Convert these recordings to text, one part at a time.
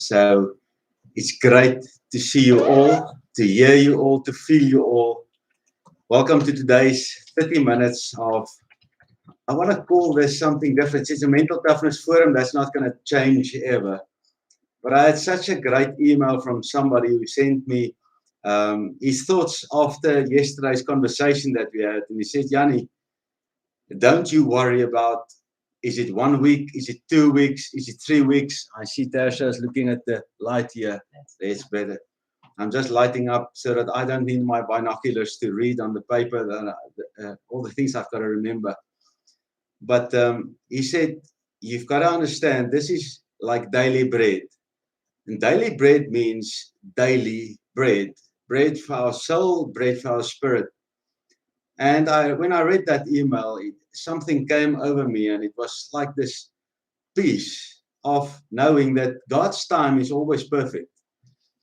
So it's great to see you all, to hear you all, to feel you all. Welcome to today's 30 minutes of, I want to call this something different. It's a mental toughness forum that's not going to change ever. But I had such a great email from somebody who sent me his thoughts after yesterday's conversation that we had. And he said, Yanni, don't you worry about, is it 1 week? Is it 2 weeks? Is it 3 weeks? I see Tasha's looking at the light here. That's better. I'm just lighting up so that I don't need my binoculars to read on the paper all the things I've got to remember. But he said, you've got to understand, this is like daily bread. And daily bread means daily bread. Bread for our soul, bread for our spirit. And when I read that email, something came over me, and it was like this peace of knowing that God's time is always perfect.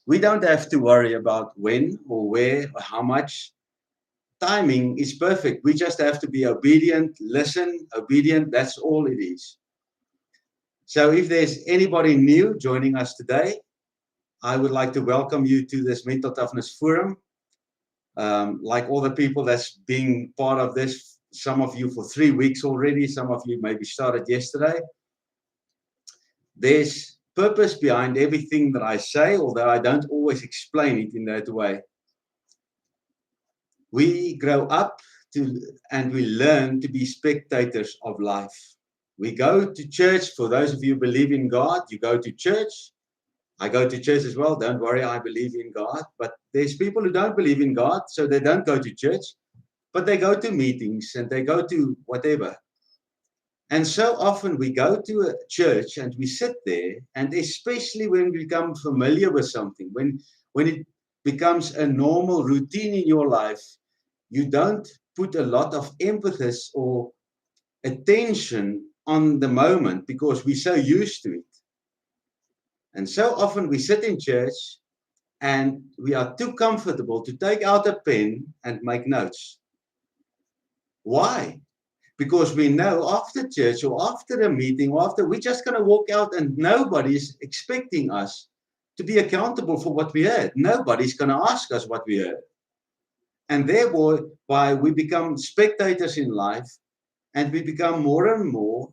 We don't have to worry about when or where or how much. Timing is perfect. We just have to be obedient, listen, obedient. That's all it is. So if there's anybody new joining us today, I would like to welcome you to this Mental Toughness Forum. Like all the people that's being part of this, some of you for 3 weeks already, some of you maybe started yesterday. There's purpose behind everything that I say, although I don't always explain it in that way. We grow up and we learn to be spectators of life. We go to church. For those of you who believe in God, you go to church. I go to church as well. Don't worry, I believe in God. But there's people who don't believe in God, so they don't go to church, but they go to meetings and they go to whatever. And so often we go to a church and we sit there, and especially when we become familiar with something, when it becomes a normal routine in your life, you don't put a lot of emphasis or attention on the moment because we're so used to it. And so often we sit in church and we are too comfortable to take out a pen and make notes. Why? Because we know after church or after a meeting or after, we're just going to walk out and nobody's expecting us to be accountable for what we heard. Nobody's going to ask us what we heard. And thereby we become spectators in life, and we become more and more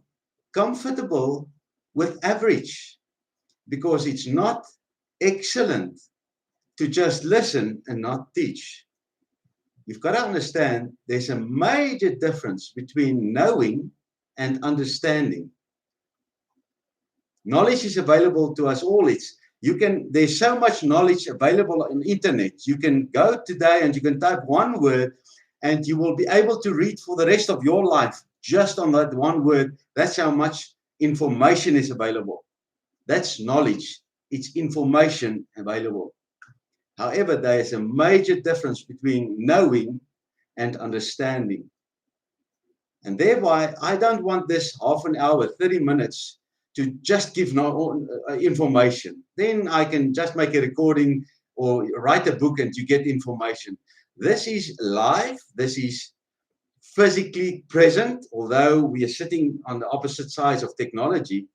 comfortable with average, because it's not excellent to just listen and not teach. You've got to understand there's a major difference between knowing and understanding. Knowledge is available to us all. There's so much knowledge available on the internet. You can go today and you can type one word and you will be able to read for the rest of your life just on that one word. That's how much information is available. That's knowledge. It's information available. However, there is a major difference between knowing and understanding. And thereby, I don't want this half an hour, 30 minutes to just give information. Then I can just make a recording or write a book and you get information. This is live. This is physically present, although we are sitting on the opposite sides of technology.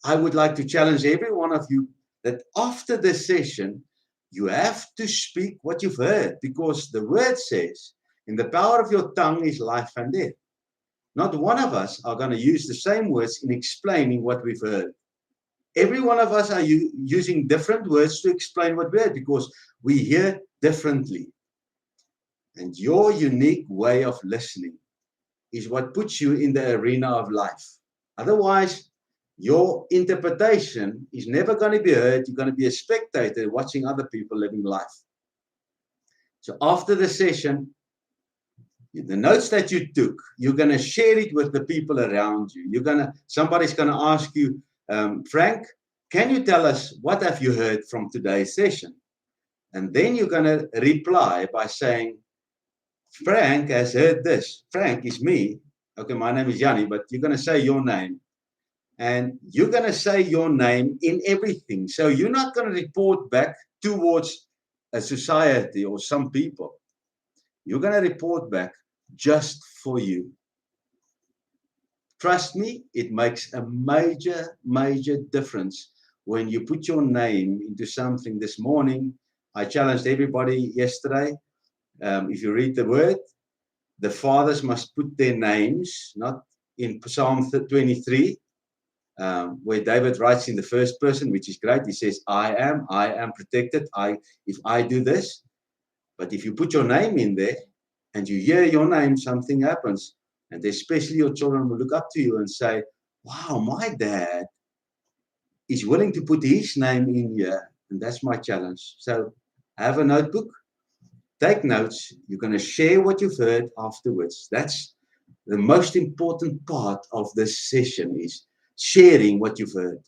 I would like to challenge every one of you that after this session, you have to speak what you've heard, because the word says, in the power of your tongue is life and death. Not one of us are going to use the same words in explaining what we've heard. Every one of us are using different words to explain what we heard, because we hear differently. And your unique way of listening is what puts you in the arena of life. Otherwise, your interpretation is never going to be heard. You're going to be a spectator watching other people living life. So after the session, the notes that you took, you're going to share it with the people around you. Somebody's going to ask you, Frank, can you tell us what have you heard from today's session? And then you're going to reply by saying, Frank has heard this. Frank is me. Okay, my name is Yanni, but you're going to say your name. And you're going to say your name in everything. So you're not going to report back towards a society or some people. You're going to report back just for you. Trust me, it makes a major, major difference when you put your name into something this morning. I challenged everybody yesterday. If you read the word, the fathers must put their names, not in Psalm 23, where David writes in the first person, which is great. He says, I am protected. If I do this. But if you put your name in there and you hear your name, something happens. And especially your children will look up to you and say, wow, my dad is willing to put his name in here. And that's my challenge. So have a notebook, take notes. You're going to share what you've heard afterwards. That's the most important part of this session, is sharing what you've heard.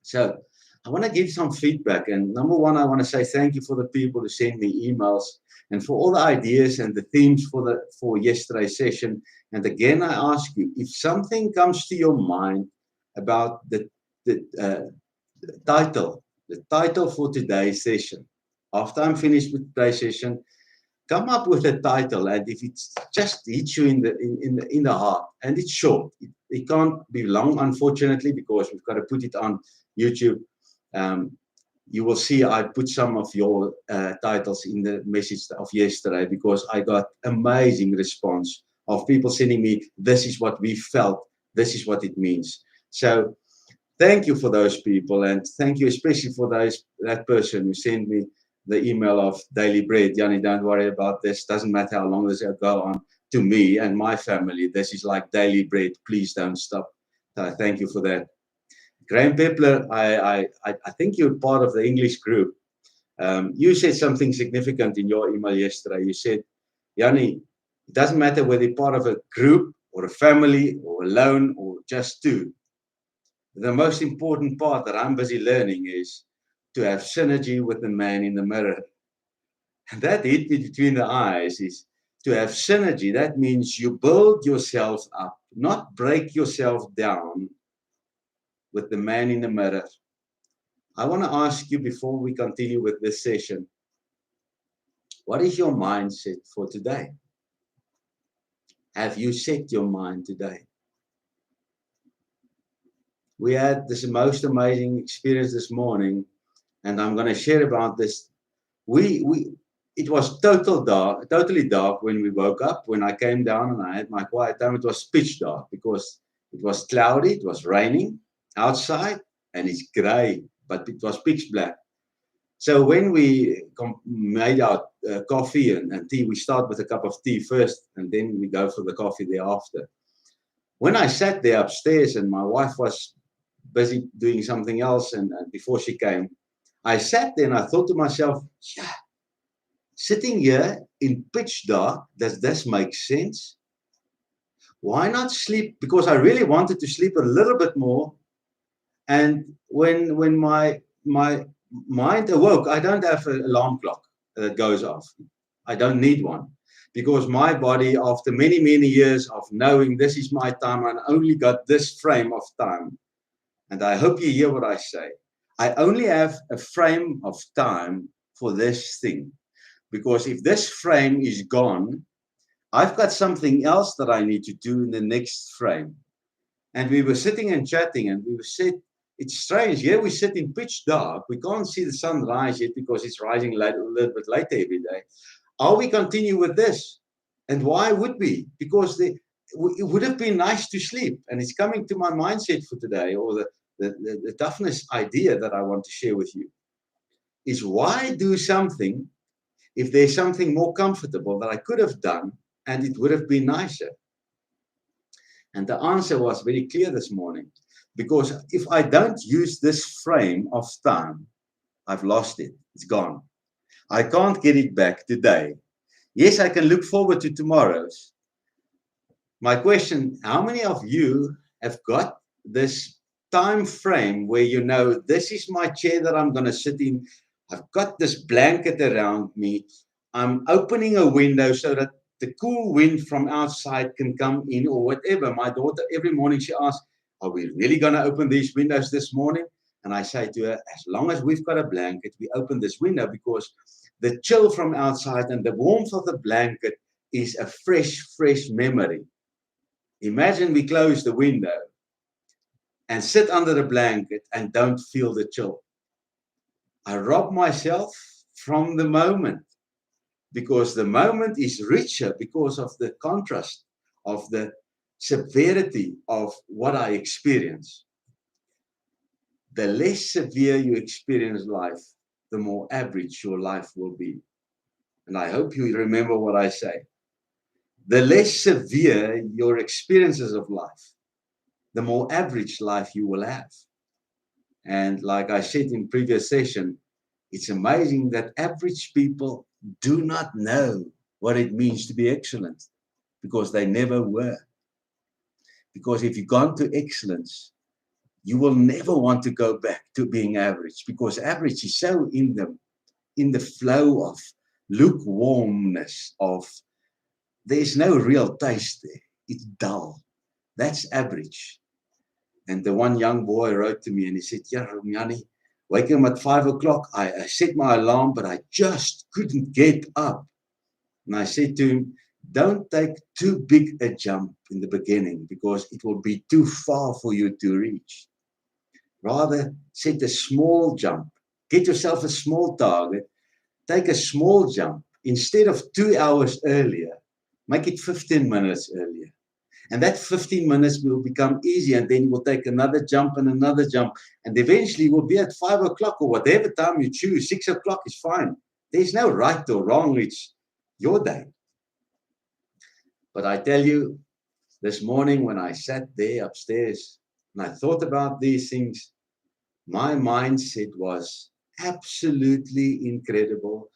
So I want to give some feedback. And number one, I want to say thank you for the people who send me emails and for all the ideas and the themes for yesterday's session. And again, I ask you, if something comes to your mind about the title for today's session, after I'm finished with today's session, come up with a title. And if it just hits you in the heart, and it's short, it can't be long, unfortunately, because we've got to put it on YouTube. You will see I put some of your titles in the message of yesterday, because I got amazing response of people sending me, this is what we felt, this is what it means. So thank you for those people, and thank you especially for that person who sent me the email of daily bread. Yanni, don't worry about this. Doesn't matter how long this will go on. To me and my family, this is like daily bread. Please don't stop. Thank you for that. Graham Pepler, I think you're part of the English group. You said something significant in your email yesterday. You said, Yanni, it doesn't matter whether you're part of a group or a family or alone or just two. The most important part that I'm busy learning is to have synergy with the man in the mirror. And that hit me between the eyes, is to have synergy. That means you build yourself up, not break yourself down with the man in the mirror. I want to ask you before we continue with this session, what is your mindset for today? Have you set your mind today? We had this most amazing experience this morning, and I'm going to share about this. It was totally dark when we woke up. When I came down and I had my quiet time, it was pitch dark because it was cloudy, it was raining outside, and it's grey, but it was pitch black. So when we made our coffee and tea, we start with a cup of tea first, and then we go for the coffee thereafter. When I sat there upstairs and my wife was busy doing something else, and before she came, I sat there and I thought to myself, yeah, sitting here in pitch dark, does this make sense? Why not sleep? Because I really wanted to sleep a little bit more. And when my mind awoke, I don't have an alarm clock that goes off. I don't need one, because my body, after many, many years of knowing this is my time, and I only got this frame of time. And I hope you hear what I say. I only have a frame of time for this thing, because if this frame is gone, I've got something else that I need to do in the next frame. And we were sitting and chatting, and we said, it's strange. Here we sit in pitch dark. We can't see the sun rise yet because it's rising a little bit later every day. Are we continue with this? And why would we? Because it would have been nice to sleep. And it's coming to my mindset for today, or the toughness idea that I want to share with you, is why do something if there's something more comfortable that I could have done and it would have been nicer? And the answer was very clear this morning. Because if I don't use this frame of time, I've lost it. It's gone. I can't get it back today. Yes, I can look forward to tomorrow's. My question, how many of you have got this time frame where you know, this is my chair that I'm going to sit in. I've got this blanket around me. I'm opening a window so that the cool wind from outside can come in, or whatever. My daughter, every morning she asks, are we really going to open these windows this morning? And I say to her, as long as we've got a blanket, we open this window, because the chill from outside and the warmth of the blanket is a fresh memory. Imagine we close the window. and sit under the blanket and don't feel the chill. I rob myself from the moment because the moment is richer because of the contrast of the severity of what I experience. The less severe you experience life, the more average your life will be. And I hope you remember what I say. The less severe your experiences of life, the more average life you will have. And like I said in previous session, it's amazing that average people do not know what it means to be excellent because they never were. Because if you've gone to excellence, you will never want to go back to being average because average is so in the flow of lukewarmness, of there's no real taste there. It's dull. That's average. And the one young boy wrote to me and he said, yeah, Jannie, waking up at 5 o'clock, I set my alarm, but I just couldn't get up. And I said to him, don't take too big a jump in the beginning because it will be too far for you to reach. Rather, set a small jump. Get yourself a small target. Take a small jump. Instead of 2 hours earlier, make it 15 minutes earlier. And that 15 minutes will become easy, and then you will take another jump and another jump. And eventually you will be at 5 o'clock or whatever time you choose. 6 o'clock is fine. There's no right or wrong. It's your day. But I tell you, this morning when I sat there upstairs and I thought about these things, my mindset was absolutely incredible.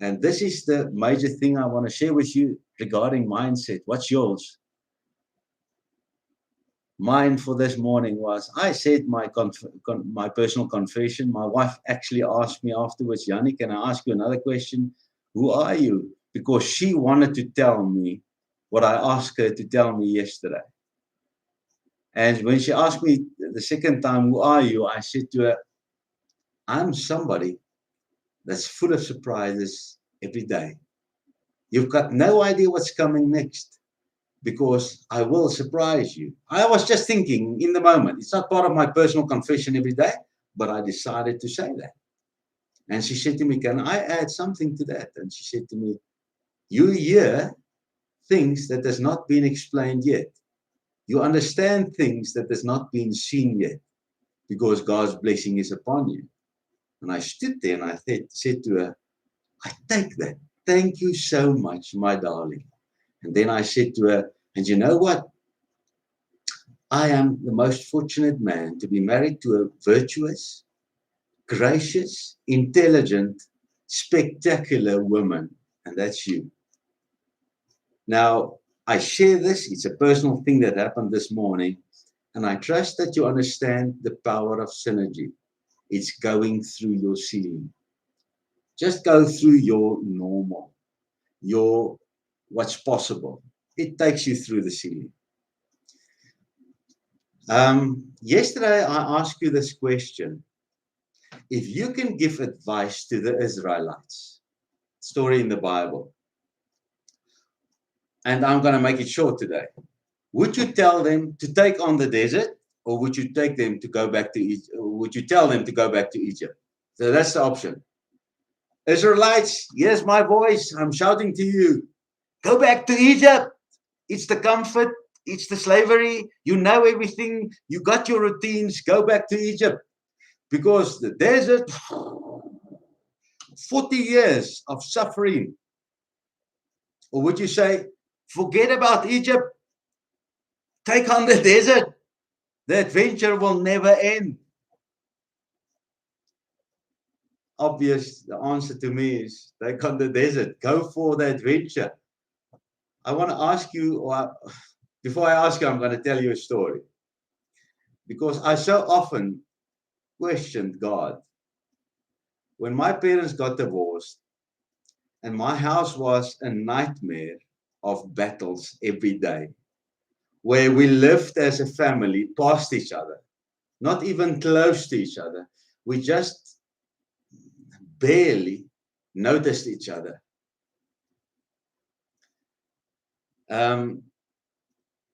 And this is the major thing I want to share with you regarding mindset. What's yours? Mine for this morning was, I said my personal confession. My wife actually asked me afterwards, Jannie, can I ask you another question? Who are you? Because she wanted to tell me what I asked her to tell me yesterday. And when she asked me the second time, who are you? I said to her, I'm somebody that's full of surprises every day. You've got no idea what's coming next because I will surprise you. I was just thinking in the moment. It's not part of my personal confession every day, but I decided to say that. And she said to me, can I add something to that? And she said to me, you hear things that has not been explained yet. You understand things that has not been seen yet because God's blessing is upon you. And I stood there and I said to her, I take that. Thank you so much, my darling. And then I said to her, and you know what? I am the most fortunate man to be married to a virtuous, gracious, intelligent, spectacular woman. And that's you. Now, I share this. It's a personal thing that happened this morning. And I trust that you understand the power of synergy. It's going through your ceiling. Just go through your normal, your what's possible. It takes you through the ceiling. Yesterday, I asked you this question. If you can give advice to the Israelites, story in the Bible, and I'm going to make it short today, would you tell them to take on the desert, or would you take them to go back to Egypt? Would you tell them to go back to Egypt? So that's the option. Israelites, here's my voice. I'm shouting to you. Go back to Egypt. It's the comfort. It's the slavery. You know everything. You got your routines. Go back to Egypt. Because the desert, 40 years of suffering. Or would you say, forget about Egypt. Take on the desert. The adventure will never end. Obvious, the answer to me is take on the desert. Go for the adventure. I want to ask you, before I ask you, I'm going to tell you a story. Because I so often questioned God. When my parents got divorced, and my house was a nightmare of battles every day, where we lived as a family past each other, not even close to each other. We just barely noticed each other.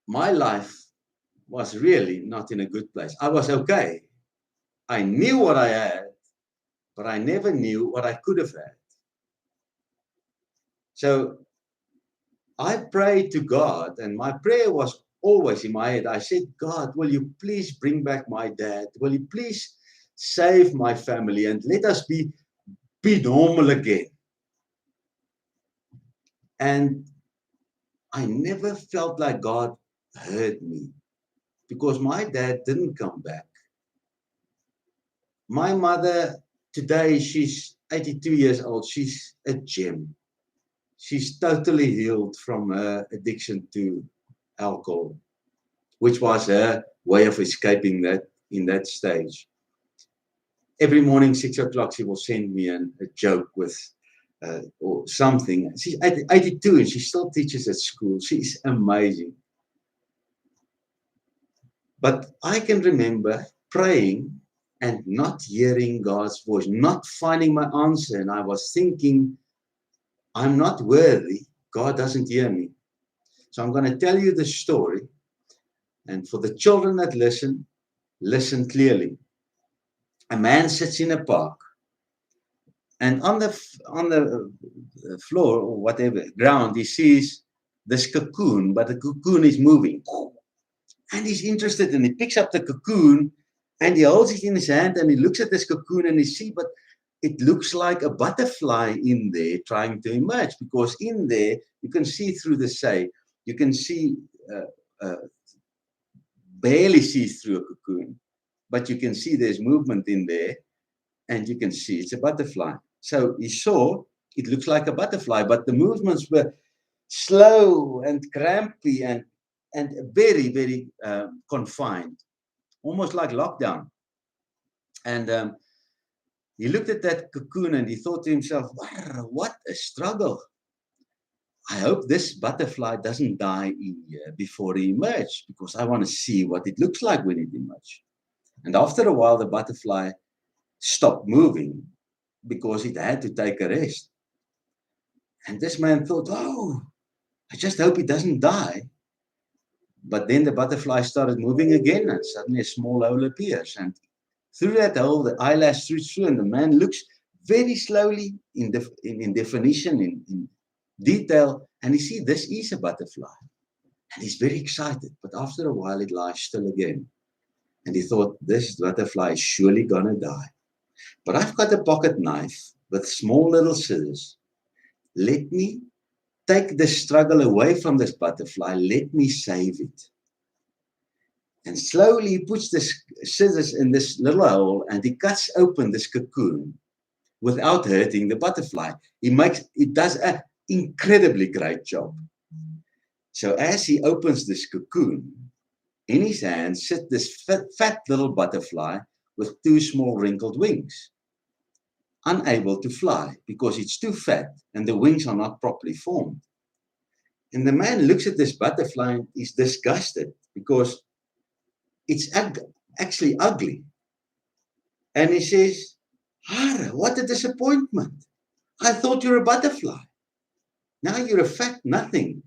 My life was really not in a good place. I was okay. I knew what I had, but I never knew what I could have had. So I prayed to God, and my prayer was always in my head. I said, God, will you please bring back my dad? Will you please save my family and let us be normal again? And I never felt like God heard me because my dad didn't come back. My mother today, she's 82 years old. She's a gem. She's totally healed from her addiction to alcohol, which was her way of escaping that in that stage. Every morning, 6 o'clock, she will send me a joke with or something. She's 82 and she still teaches at school. She's amazing. But I can remember praying and not hearing God's voice, not finding my answer. And I was thinking, I'm not worthy. God doesn't hear me. So I'm going to tell you the story. And for the children that listen clearly. A man sits in a park, and on the floor or whatever ground, he sees this cocoon, but the cocoon is moving. And he's interested, and he picks up the cocoon, and he holds it in his hand, and he looks at this cocoon, and he sees, but it looks like a butterfly in there trying to emerge, because in there you can see through the say, you can see barely see through a cocoon, but you can see there's movement in there, and you can see it's a butterfly. So he saw it looks like a butterfly, but the movements were slow and crampy and very, very confined, almost like lockdown. And he looked at that cocoon and he thought to himself, wow, what a struggle. I hope this butterfly doesn't die in here before he emerges, because I want to see what it looks like when it emerges. And after a while, the butterfly stopped moving because it had to take a rest. And this man thought, oh, I just hope it doesn't die. But then the butterfly started moving again, and suddenly a small hole appears. And through that hole, the eyelash shoots through, and the man looks very slowly in definition, in detail, and he sees this is a butterfly. And he's very excited. But after a while, it lies still again. And he thought, this butterfly is surely going to die. But I've got a pocket knife with small little scissors. Let me take the struggle away from this butterfly. Let me save it. And slowly he puts the scissors in this little hole and he cuts open this cocoon without hurting the butterfly. It does an incredibly great job. So as he opens this cocoon, in his hand sits this fat little butterfly with two small wrinkled wings, unable to fly because it's too fat and the wings are not properly formed. And the man looks at this butterfly and is disgusted because it's actually ugly. And he says, Hara, what a disappointment. I thought you're a butterfly. Now you're a fat nothing.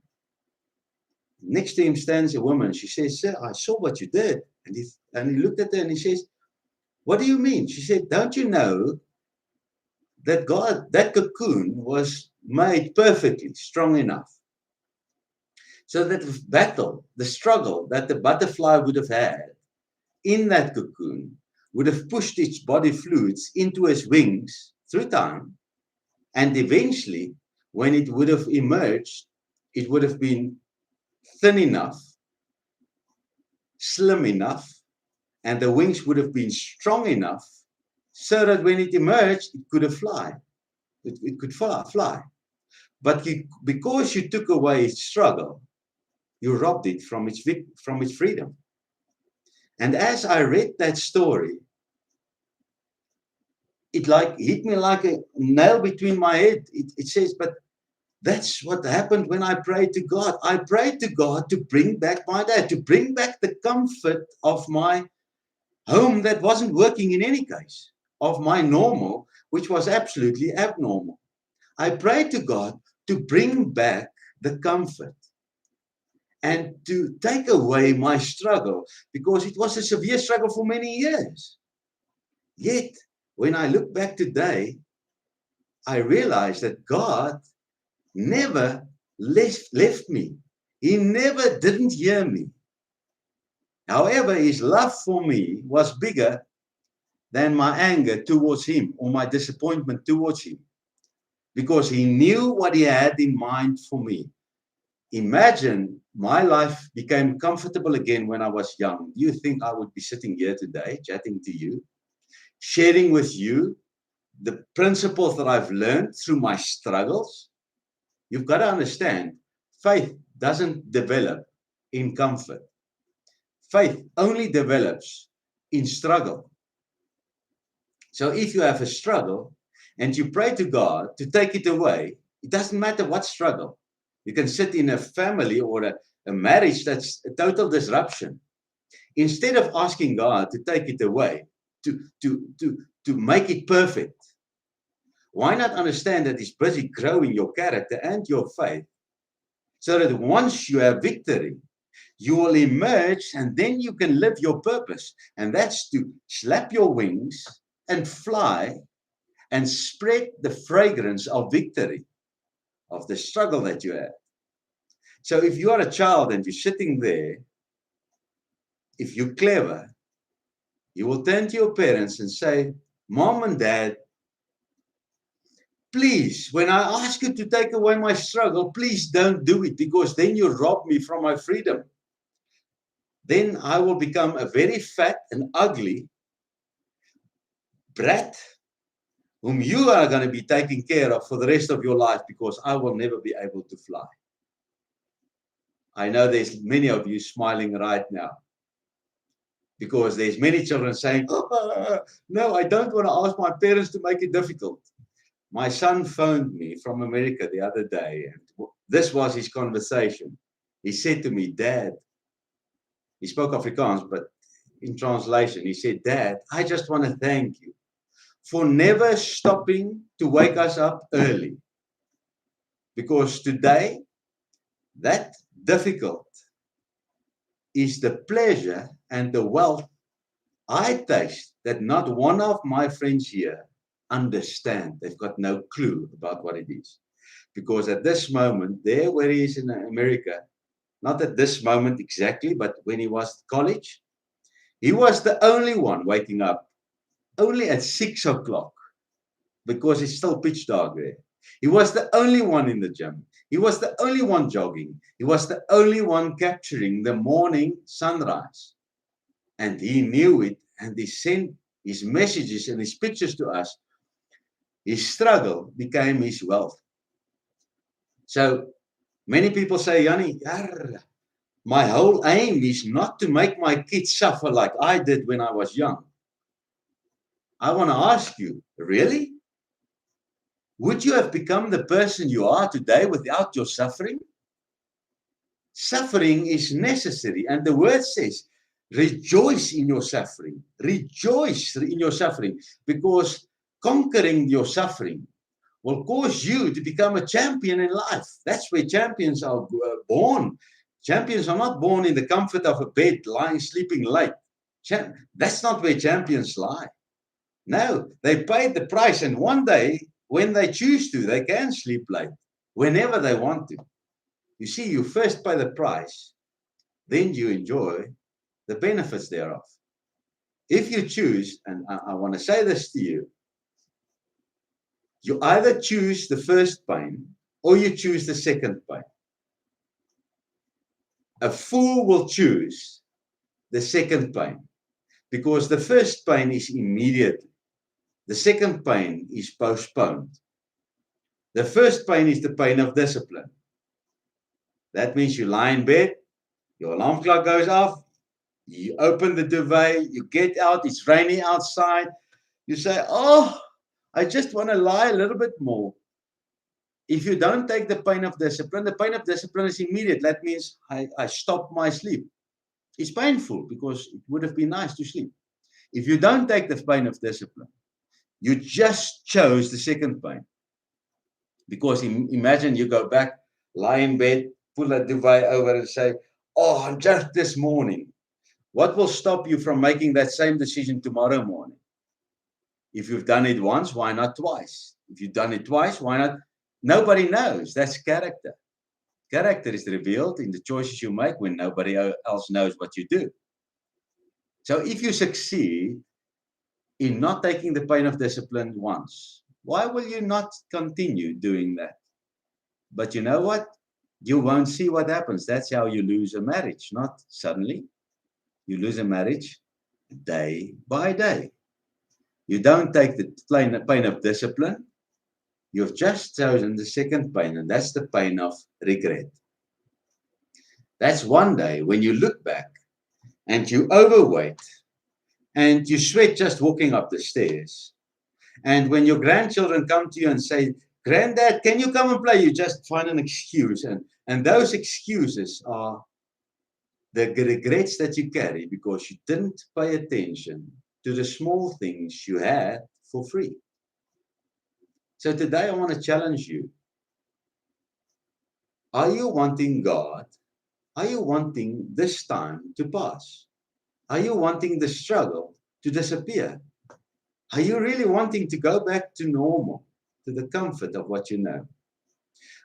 Next to him stands a woman. She says, sir, I saw what you did. And he looked at her and he says, what do you mean? She said, don't you know that that cocoon was made perfectly strong enough so that the battle, the struggle that the butterfly would have had in that cocoon would have pushed its body fluids into its wings through time, and eventually, when it would have emerged, it would have been thin enough, slim enough, and the wings would have been strong enough so that when it emerged, it could have fly. It could fly. But because you took away its struggle, you robbed it from its freedom. And as I read that story, it hit me like a nail between my head. It says, but that's what happened when I prayed to God. I prayed to God to bring back my dad, to bring back the comfort of my home that wasn't working in any case, of my normal, which was absolutely abnormal. I prayed to God to bring back the comfort. and to take away my struggle, because it was a severe struggle for many years. Yet, when I look back today, I realize that God never left me. He never didn't hear me. However, his love for me was bigger than my anger towards him or my disappointment towards him, because he knew what he had in mind for me. Imagine my life became comfortable again when I was young. Do you think I would be sitting here today chatting to you, sharing with you the principles that I've learned through my struggles? You've got to understand, faith doesn't develop in comfort. Faith only develops in struggle. So if you have a struggle and you pray to God to take it away, it doesn't matter what struggle. You can sit in a family or a marriage that's a total disruption. Instead of asking God to take it away, to make it perfect, why not understand that He's busy growing your character and your faith, so that once you have victory, you will emerge and then you can live your purpose. And that's to slap your wings and fly and spread the fragrance of victory, of the struggle that you have. So if you are a child and you're sitting there, if you're clever, you will turn to your parents and say, Mom and Dad, please, when I ask you to take away my struggle, please don't do it, because then you rob me from my freedom. Then I will become a very fat and ugly brat whom you are going to be taking care of for the rest of your life, because I will never be able to fly. I know there's many of you smiling right now, because there's many children saying, no, I don't want to ask my parents to make it difficult. My son phoned me from America the other day, and this was his conversation. He said to me, Dad, he spoke Afrikaans, but in translation, he said, Dad, I just want to thank you for never stopping to wake us up early. Because today, that difficult is the pleasure and the wealth I taste that not one of my friends here understand. They've got no clue about what it is. Because at this moment, there where he is in America, not at this moment exactly, but when he was at college, he was the only one waking up only at 6 o'clock, because it's still pitch dark there. He was the only one in the gym. He was the only one jogging. He was the only one capturing the morning sunrise. And he knew it, and he sent his messages and his pictures to us. His struggle became his wealth. So many people say, Yanni, my whole aim is not to make my kids suffer like I did when I was young. I want to ask you, really? Would you have become the person you are today without your suffering? Suffering is necessary, and the word says, rejoice in your suffering. Rejoice in your suffering, because conquering your suffering will cause you to become a champion in life. That's where champions are born. Champions are not born in the comfort of a bed, lying, sleeping late. That's not where champions lie. No, they paid the price, and one day, when they choose to, they can sleep late, whenever they want to. You see, you first pay the price, then you enjoy the benefits thereof. If you choose, and I want to say this to you, you either choose the first pain or you choose the second pain. A fool will choose the second pain, because the first pain is immediate. The second pain is postponed. The first pain is the pain of discipline. That means you lie in bed, your alarm clock goes off, you open the duvet, you get out, it's raining outside. You say, oh, I just want to lie a little bit more. If you don't take the pain of discipline is immediate. That means I stop my sleep. It's painful, because it would have been nice to sleep. If you don't take the pain of discipline, you just chose the second pain. Because imagine you go back, lie in bed, pull a duvet over and say, Oh, just this morning. What will stop you from making that same decision tomorrow morning? If you've done it once, why not twice? If you've done it twice, why not? Nobody knows. That's character. Character is revealed in the choices you make when nobody else knows what you do. So if you succeed in not taking the pain of discipline once, why will you not continue doing that? But you know what? You won't see what happens. That's how you lose a marriage, not suddenly. You lose a marriage day by day. You don't take the pain of discipline. You've just chosen the second pain, and that's the pain of regret. That's one day when you look back and you overweight and you sweat just walking up the stairs. And when your grandchildren come to you and say, Granddad, can you come and play? You just find an excuse. And those excuses are the regrets that you carry because you didn't pay attention to the small things you had for free. So today I want to challenge you. Are you wanting God? Are you wanting this time to pass? Are you wanting the struggle to disappear? Are you really wanting to go back to normal, to the comfort of what you know?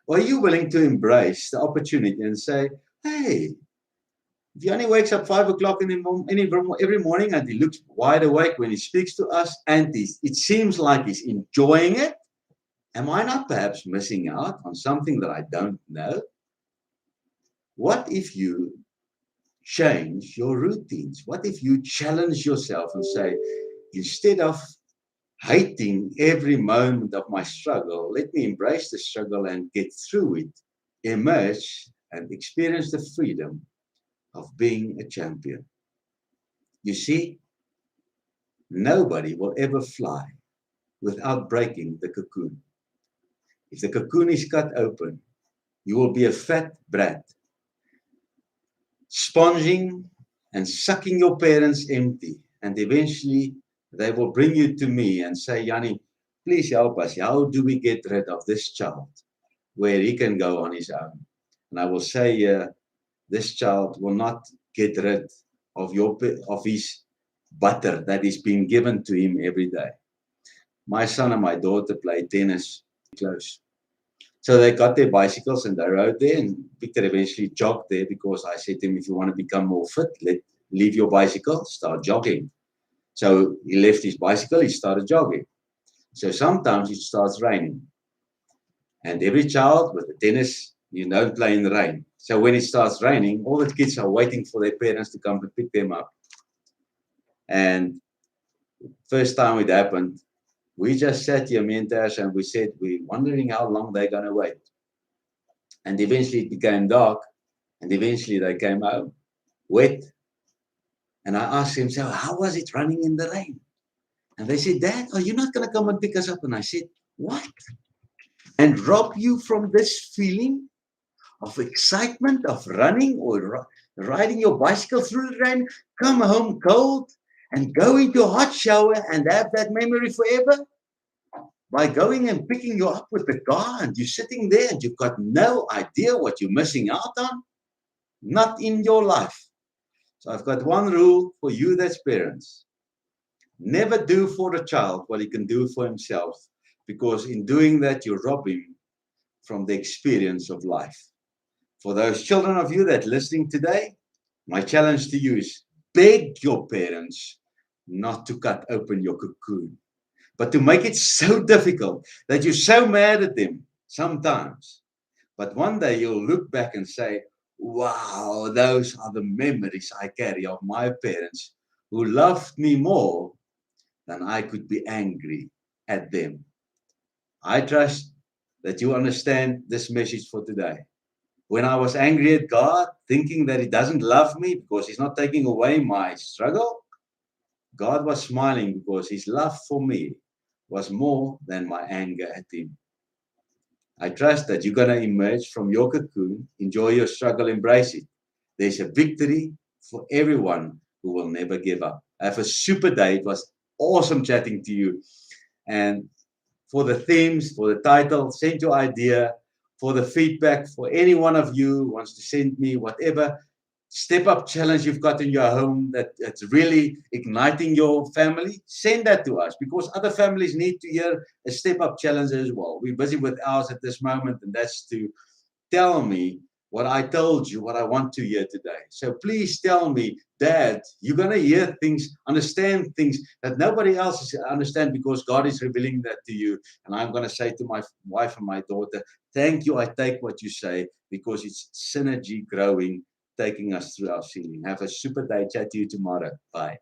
Or are you willing to embrace the opportunity and say, hey, if he only wakes up 5 o'clock every morning and he looks wide awake when he speaks to us and it seems like he's enjoying it, am I not perhaps missing out on something that I don't know? What if you change your routines? What if you challenge yourself and say, instead of hating every moment of my struggle, let me embrace the struggle and get through it, emerge and experience the freedom of being a champion. You see, nobody will ever fly without breaking the cocoon. If the cocoon is cut open, you will be a fat brat, sponging and sucking your parents empty. And eventually they will bring you to me and say, Yanni, please help us. How do we get rid of this child where he can go on his own? And I will say, this child will not get rid of his butter that is being given to him every day. My son and my daughter play tennis close. So they got their bicycles and they rode there, and Victor eventually jogged there because I said to him, if you want to become more fit, leave your bicycle, start jogging. So he left his bicycle, he started jogging. So sometimes it starts raining. And every child with a tennis, you don't play in the rain. So when it starts raining, all the kids are waiting for their parents to come to pick them up. And first time it happened, we just sat here, me and Tash, and we said, we're wondering how long they're going to wait. And eventually it became dark, and eventually they came home, wet. And I asked him, so how was it running in the rain? And they said, Dad, are you not going to come and pick us up? And I said, what? And rob you from this feeling of excitement of running or riding your bicycle through the rain, come home cold and go into a hot shower and have that memory forever? By going and picking you up with the car and you're sitting there and you've got no idea what you're missing out on? Not in your life. So I've got one rule for you that's parents. Never do for a child what he can do for himself, because in doing that, you rob him from the experience of life. For those children of you that are listening today, my challenge to you is beg your parents not to cut open your cocoon, but to make it so difficult that you're so mad at them sometimes. But one day you'll look back and say, wow, those are the memories I carry of my parents who loved me more than I could be angry at them. I trust that you understand this message for today. When I was angry at God, thinking that He doesn't love me because He's not taking away my struggle, God was smiling because His love for me was more than my anger at Him. I trust that you're going to emerge from your cocoon, enjoy your struggle, embrace it. There's a victory for everyone who will never give up. Have a super day. It was awesome chatting to you. And for the themes, for the title, send your idea. For the feedback, for any one of you who wants to send me whatever, step up challenge you've got in your home that's really igniting your family, send that to us, because other families need to hear a step up challenge as well. We're busy with ours at this moment, and that's to tell me what I told you, what I want to hear today. So please tell me, Dad, you're going to hear things, understand things that nobody else is understand, because God is revealing that to you. And I'm going to say to my wife and my daughter, thank you. I take what you say, because it's synergy growing, taking us through our ceiling. Have a super day. Chat to you tomorrow. Bye.